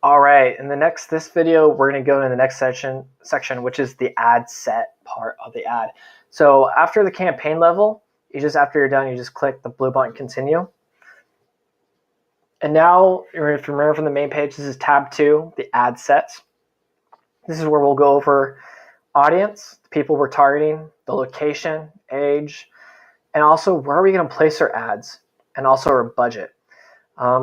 All right, in this video, we're going to go into the next section, which is the ad set part of the ad. So after the campaign level, after you're done, you just click the blue button, continue. And now, if you remember from the main page, this is tab 2, the ad sets. This is where we'll go over audience, the people we're targeting, the location, age, and also where are we going to place our ads, and also our budget.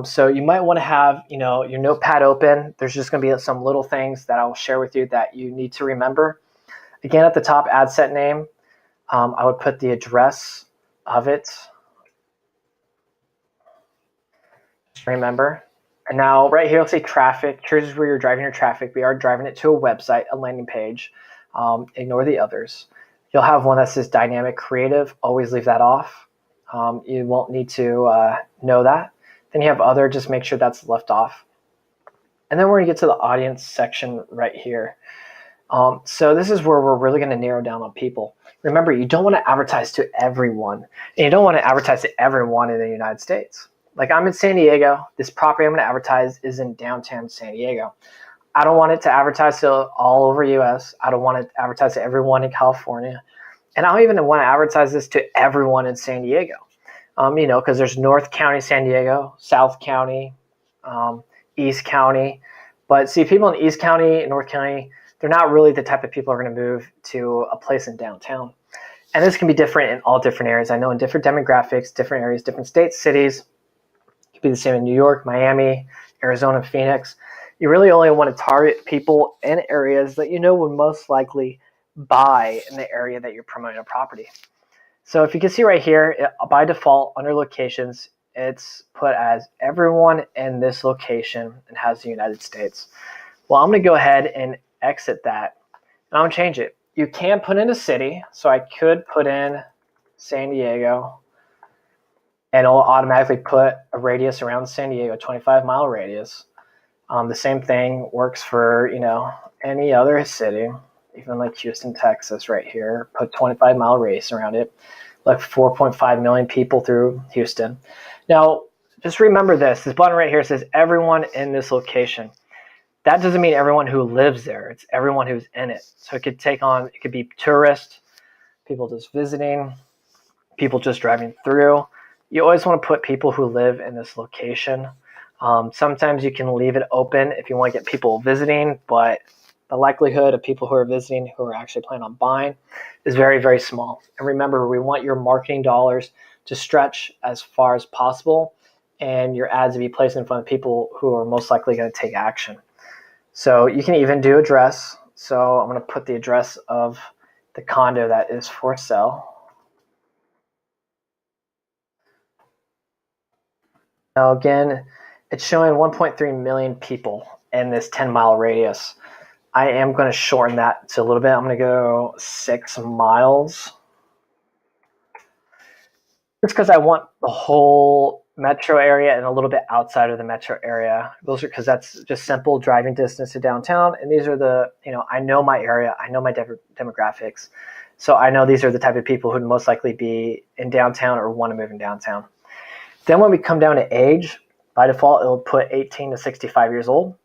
So you might want to have, your notepad open. There's just going to be some little things that I'll share with you that you need to remember. Again, at the top, ad set name, I would put the address of it. Just remember. And now right here, let's say traffic. Here's where you're driving your traffic. We are driving it to a website, a landing page. Ignore the others. You'll have one that says dynamic creative. Always leave that off. You won't need to know that. Then you have other, just make sure that's left off. And then we're going to get to the audience section right here. So this is where we're really going to narrow down on people. Remember, you don't want to advertise to everyone. And you don't want to advertise to everyone in the United States. Like I'm in San Diego. This property I'm going to advertise is in downtown San Diego. I don't want it to advertise to all over US. I don't want it to advertise to everyone in California. And I don't even want to advertise this to everyone in San Diego. Because there's North County, San Diego, South County, East County. But see, people in East County and North County, they're not really the type of people who are going to move to a place in downtown. And this can be different in all different areas. I know in different demographics, different areas, different states, cities. It could be the same in New York, Miami, Arizona, Phoenix. You really only want to target people in areas that you know would most likely buy in the area that you're promoting a property. So if you can see right here, by default, under locations, it's put as everyone in this location and has the United States. Well, I'm going to go ahead and exit that, and I'm going to change it. You can put in a city, so I could put in San Diego, and it'll automatically put a radius around San Diego, 25-mile radius. The same thing works for, any other city. Even like Houston, Texas right here, put 25-mile radius around it, like 4.5 million people through Houston. Now, just remember this button right here says everyone in this location. That doesn't mean everyone who lives there. It's everyone who's in it. So it could be tourists, people just visiting, people just driving through. You always want to put people who live in this location. Sometimes you can leave it open if you want to get people visiting, but the likelihood of people who are visiting who are actually planning on buying is very, very small. And remember, we want your marketing dollars to stretch as far as possible and your ads to be placed in front of people who are most likely going to take action. So you can even do address. So I'm going to put the address of the condo that is for sale. Now again, it's showing 1.3 million people in this 10-mile radius. I am going to shorten that to a little bit. I'm going to go 6 miles. Just because I want the whole metro area and a little bit outside of the metro area. Because that's just simple driving distance to downtown. And these are the, I know my area. I know my demographics. So I know these are the type of people who would most likely be in downtown or want to move in downtown. Then when we come down to age, by default, it'll put 18 to 65 years old.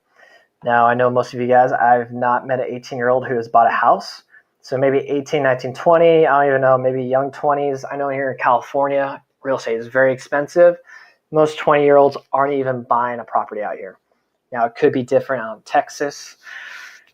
Now, I know most of you guys, I've not met an 18-year-old who has bought a house. So maybe 18, 19, 20, I don't even know, maybe young 20s. I know here in California, real estate is very expensive. Most 20-year-olds aren't even buying a property out here. Now, it could be different out in Texas,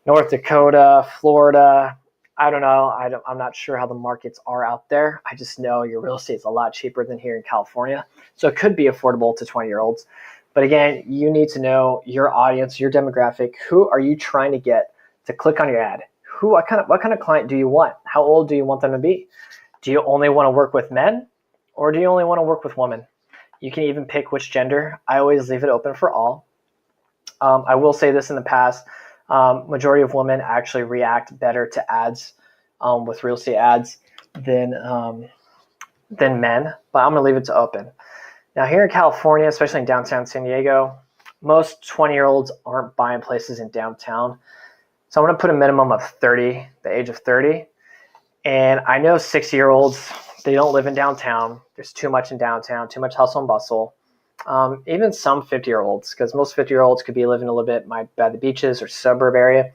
North Dakota, Florida. I don't know. I'm not sure how the markets are out there. I just know your real estate is a lot cheaper than here in California. So it could be affordable to 20-year-olds. But again, you need to know your audience, your demographic. Who are you trying to get to click on your ad? What kind of client do you want? How old do you want them to be? Do you only want to work with men, or do you only want to work with women? You can even pick which gender. I always leave it open for all. I will say this in the past, majority of women actually react better to ads with real estate ads than men, but I'm going to leave it to open. Now here in California, especially in downtown San Diego, most 20-year-olds aren't buying places in downtown. So I'm going to put a minimum of 30, the age of 30. And I know 60-year-olds, they don't live in downtown. There's too much in downtown, too much hustle and bustle. even some 50-year-olds, because most 50-year-olds could be living a little bit by the beaches or suburb area.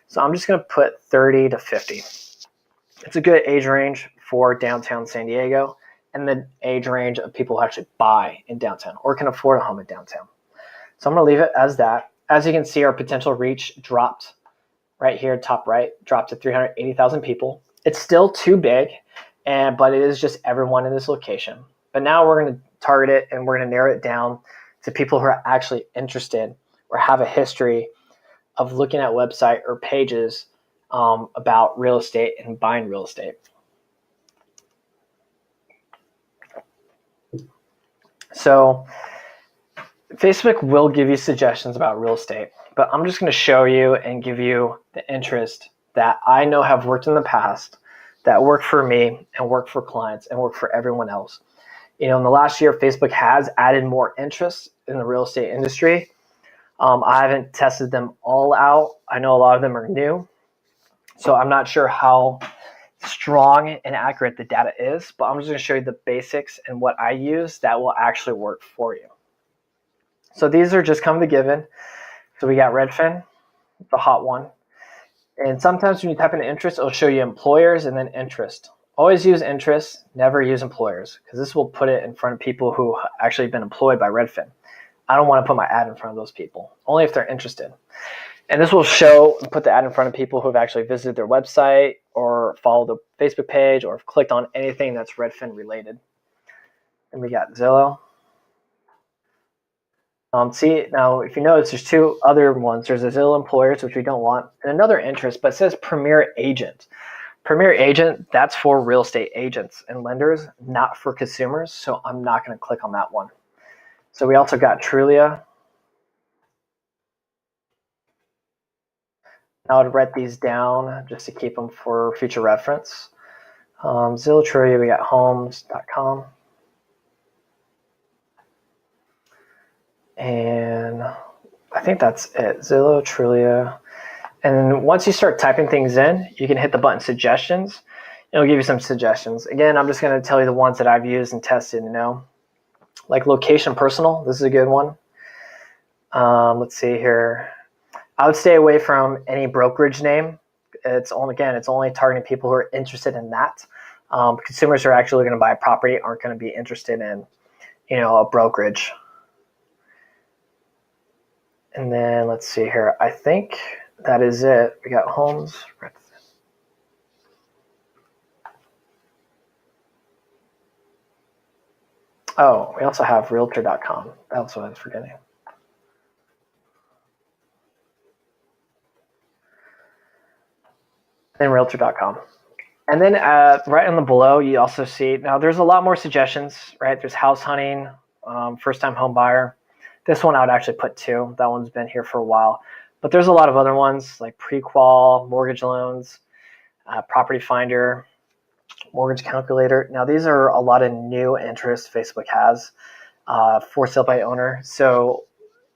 So I'm just going to put 30 to 50. It's a good age range for downtown San Diego, and the age range of people who actually buy in downtown or can afford a home in downtown. So I'm going to leave it as that. As you can see, our potential reach dropped right here, top right, dropped to 380,000 people. It's still too big, but it is just everyone in this location. But now we're going to target it, and we're going to narrow it down to people who are actually interested or have a history of looking at website or pages about real estate and buying real estate. So Facebook will give you suggestions about real estate, but I'm just going to show you and give you the interest that I know have worked in the past, that work for me and work for clients and work for everyone else. In the last year, Facebook has added more interest in the real estate industry. I haven't tested them all out. I know a lot of them are new, so I'm not sure how strong and accurate the data is, but I'm just going to show you the basics and what I use that will actually work for you. So these are just come to given. So we got Redfin, the hot one. And sometimes when you type in interest, it'll show you employers and then interest. Always use interest, never use employers, because this will put it in front of people who actually been employed by Redfin. I don't want to put my ad in front of those people, only if they're interested. And this will show and put the ad in front of people who have actually visited their website or followed the Facebook page or have clicked on anything that's Redfin related. And we got Zillow. See, now if you notice, there's two other ones. There's a Zillow Employers, which we don't want, and another interest, but it says Premier Agent. Premier Agent, that's for real estate agents and lenders, not for consumers, so I'm not going to click on that one. So we also got Trulia. Now I'd write these down just to keep them for future reference. Zillow, Trulia, we got homes.com. And I think that's it. Zillow, Trulia. And then once you start typing things in, you can hit the button suggestions. It'll give you some suggestions. Again, I'm just going to tell you the ones that I've used and tested, like Location Personal. This is a good one. Let's see here. I would stay away from any brokerage name. It's only targeting people who are interested in that. Consumers who are actually going to buy a property aren't going to be interested in, a brokerage. And then let's see here. I think that is it. We got homes. Oh, we also have realtor.com. That's what I was forgetting. And realtor.com. And then right on the below, you also see, now there's a lot more suggestions, right? There's house hunting, first-time home buyer. This one I would actually put 2. That one's been here for a while. But there's a lot of other ones like pre-qual, mortgage loans, property finder, mortgage calculator. Now these are a lot of new interests Facebook has for sale by owner. So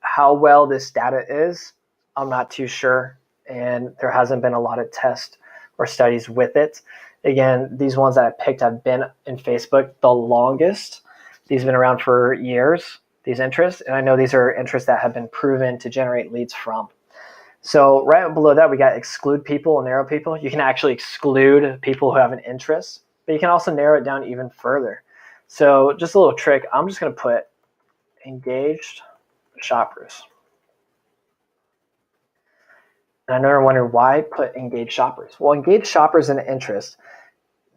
how well this data is, I'm not too sure. And there hasn't been a lot of tests or studies with it. Again, these ones that I picked have been in Facebook the longest. These have been around for years, these interests, and I know these are interests that have been proven to generate leads from. So right below that, we got exclude people and narrow people. You can actually exclude people who have an interest, but you can also narrow it down even further. So just a little trick, I'm just going to put engaged shoppers. And I know you're wondering why put engaged shoppers. Well, engaged shoppers and interest,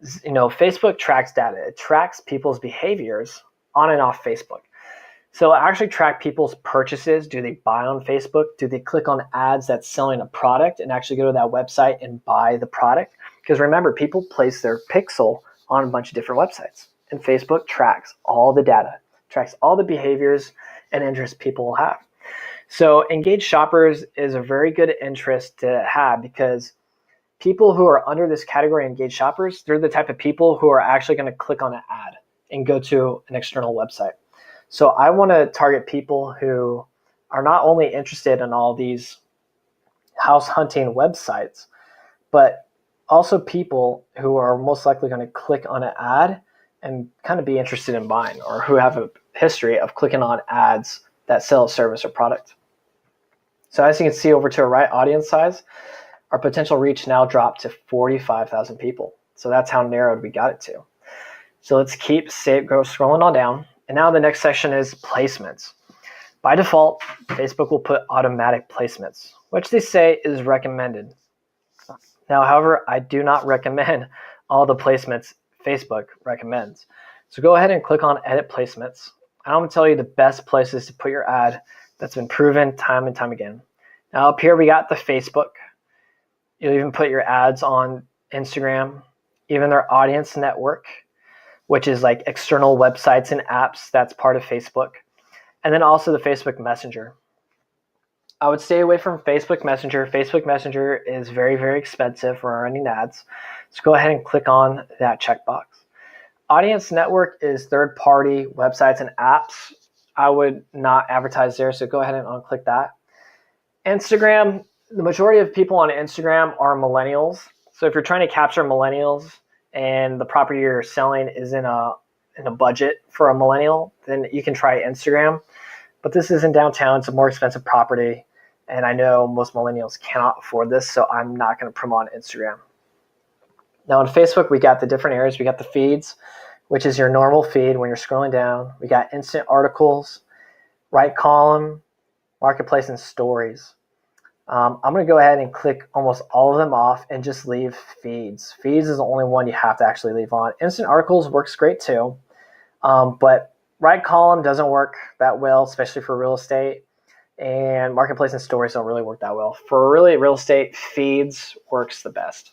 Facebook tracks data. It tracks people's behaviors on and off Facebook. So I actually track people's purchases. Do they buy on Facebook? Do they click on ads that's selling a product and actually go to that website and buy the product? Because remember, people place their pixel on a bunch of different websites. And Facebook tracks all the data, tracks all the behaviors and interests people will have. So engaged shoppers is a very good interest to have because people who are under this category, engaged shoppers, they're the type of people who are actually going to click on an ad and go to an external website. So I want to target people who are not only interested in all these house hunting websites, but also people who are most likely going to click on an ad and kind of be interested in buying, or who have a history of clicking on ads that sell a service or product. So as you can see over to our right, audience size, our potential reach now dropped to 45,000 people. So that's how narrowed we got it to. So let's go scrolling on down. And now the next section is placements. By default, Facebook will put automatic placements, which they say is recommended. Now, however, I do not recommend all the placements Facebook recommends. So go ahead and click on Edit Placements. I'm going to tell you the best places to put your ad that's been proven time and time again. Now up here we got the Facebook. You'll even put your ads on Instagram, even their audience network, which is like external websites and apps that's part of Facebook. And then also the Facebook Messenger. I would stay away from Facebook Messenger. Facebook Messenger is very, very expensive for running ads. So go ahead and click on that checkbox. Audience network is third-party websites and apps. I would not advertise there, so go ahead and unclick that. Instagram, the majority of people on Instagram are millennials. So if you're trying to capture millennials and the property you're selling is in a budget for a millennial, then you can try Instagram. But this is in downtown. It's a more expensive property. And I know most millennials cannot afford this, so I'm not going to promote on Instagram. Now on Facebook, we got the different areas. We got the feeds, which is your normal feed when you're scrolling down. We got instant articles, right column, marketplace, and stories. I'm going to go ahead and click almost all of them off and just leave feeds. Feeds is the only one you have to actually leave on. Instant articles works great too, but right column doesn't work that well, especially for real estate. And marketplace and stories don't really work that well. For really real estate, feeds works the best.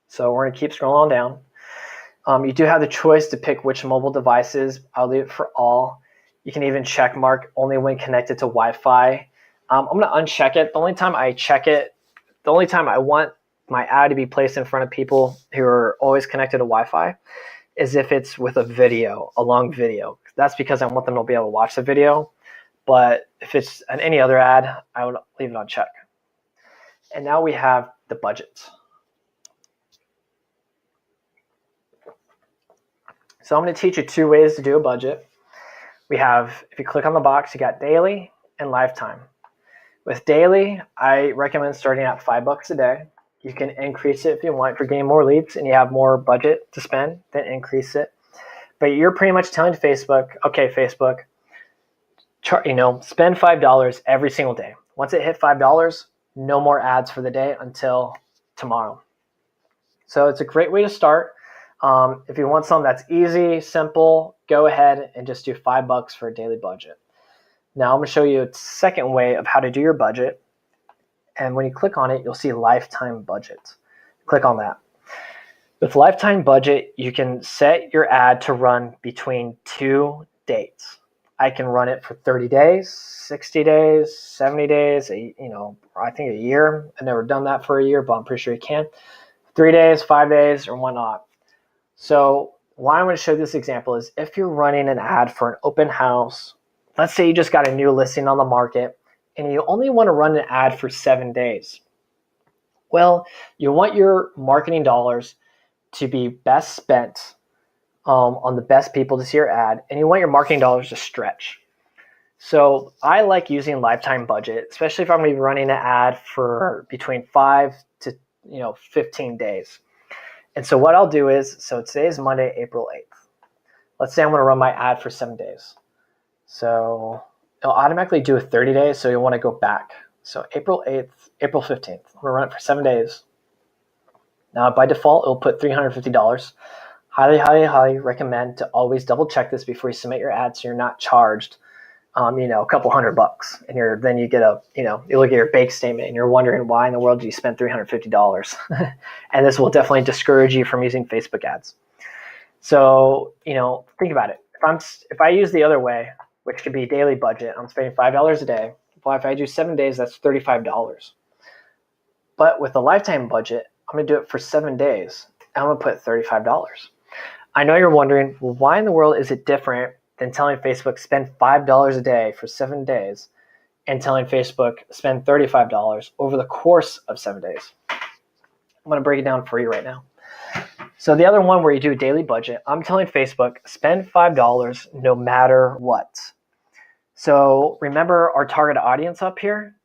So we're going to keep scrolling on down. You do have the choice to pick which mobile devices. I'll leave it for all. You can even check mark only when connected to Wi-Fi. I'm going to uncheck it. The only time I check it, the only time I want my ad to be placed in front of people who are always connected to Wi-Fi is if it's with a video, a long video. That's because I want them to be able to watch the video. But if it's an any other ad, I would leave it on check. And now we have the budget. So I'm going to teach you two ways to do a budget. We have, if you click on the box, you got daily and lifetime. With daily, I recommend starting at $5 a day. You can increase it if you want. If you're getting more leads and you have more budget to spend, then increase it. But you're pretty much telling Facebook, okay, Facebook, spend $5 every single day. Once it hit $5, no more ads for the day until tomorrow. So it's a great way to start. If you want something that's easy, simple, go ahead and just do $5 for a daily budget. Now I'm going to show you a second way of how to do your budget. And when you click on it, you'll see lifetime budget. Click on that. With lifetime budget, you can set your ad to run between 2 dates. I can run it for 30 days, 60 days, 70 days, I think a year. I've never done that for a year, but I'm pretty sure you can. 3 days, 5 days, or whatnot. So why I'm going to show this example is if you're running an ad for an open house, let's say you just got a new listing on the market and you only want to run an ad for 7 days. Well, you want your marketing dollars to be best spent on the best people to see your ad, and you want your marketing dollars to stretch. So I like using lifetime budget, especially if I'm going to be running an ad for between 5 to 15 days. And so what I'll do is, so today is Monday, April 8th. Let's say I'm going to run my ad for 7 days. So it'll automatically do a 30 days, so you'll want to go back. So April 8th, April 15th, I'm going to run it for 7 days. Now by default, it'll put $350. Highly, highly, highly recommend to always double check this before you submit your ad so you're not charged a couple $100, and then you get you look at your bank statement and you're wondering why in the world did you spend $350? And this will definitely discourage you from using Facebook ads. So think about it. If I use the other way, which could be daily budget, I'm spending $5 a day. Well, if I do 7 days, that's $35. But with a lifetime budget, I'm going to do it for 7 days. I'm going to put $35. I know you're wondering, well, why in the world is it different than telling Facebook spend $5 a day for 7 days and telling Facebook spend $35 over the course of 7 days? I'm going to break it down for you right now. So the other one where you do a daily budget, I'm telling Facebook, spend $5 no matter what. So remember our target audience up here?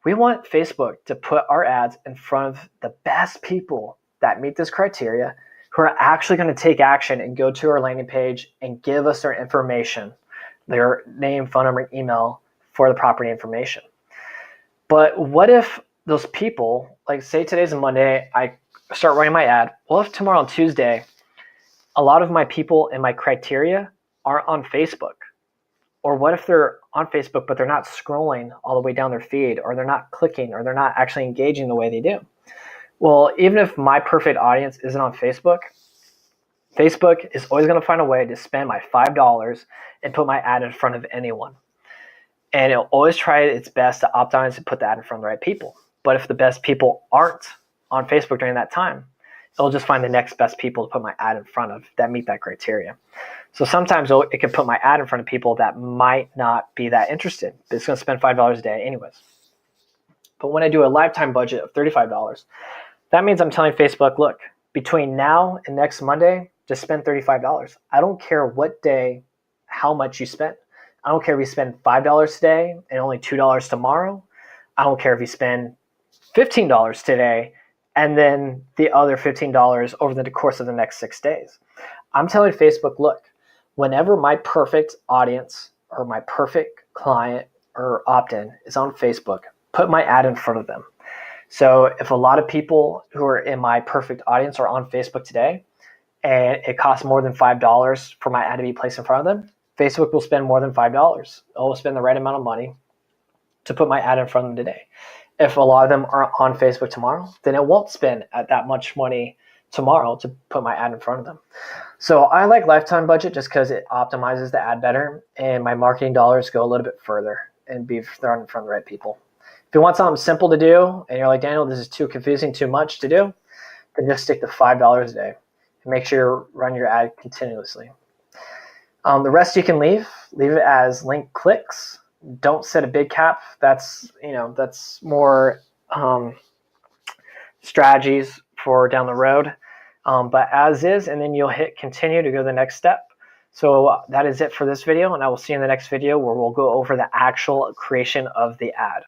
We want Facebook to put our ads in front of the best people that meet this criteria, who are actually going to take action and go to our landing page and give us their information, their name, phone number, email for the property information. But what if those people, like say today's a Monday, I start writing my ad. Well, if tomorrow on Tuesday, a lot of my people in my criteria are on Facebook? Or what if they're on Facebook, but they're not scrolling all the way down their feed, or they're not clicking, or they're not actually engaging the way they do? Well, even if my perfect audience isn't on Facebook, Facebook is always going to find a way to spend my $5 and put my ad in front of anyone. And it'll always try its best to optimize and put the ad in front of the right people. But if the best people aren't on Facebook during that time, it'll just find the next best people to put my ad in front of that meet that criteria. So sometimes it can put my ad in front of people that might not be that interested, but it's going to spend $5 a day anyways. But when I do a lifetime budget of $35, that means I'm telling Facebook, look, between now and next Monday, just spend $35. I don't care what day, how much you spend. I don't care if you spend $5 today and only $2 tomorrow. I don't care if you spend $15 today and then the other $15 over the course of the next 6 days. I'm telling Facebook, look, whenever my perfect audience or my perfect client or opt-in is on Facebook, put my ad in front of them. So if a lot of people who are in my perfect audience are on Facebook today, and it costs more than $5 for my ad to be placed in front of them, Facebook will spend more than $5. It will spend the right amount of money to put my ad in front of them today. If a lot of them are on Facebook tomorrow, then it won't spend that much money tomorrow to put my ad in front of them. So I like lifetime budget just because it optimizes the ad better, and my marketing dollars go a little bit further and be thrown in front of the right people. If you want something simple to do and you're like, Daniel, this is too confusing, too much to do, then just stick to $5 a day and make sure you run your ad continuously. The rest you can leave it as link clicks. Don't set a big cap. That's more strategies for down the road. But as is, and then you'll hit continue to go to the next step. So that is it for this video, and I will see you in the next video where we'll go over the actual creation of the ad.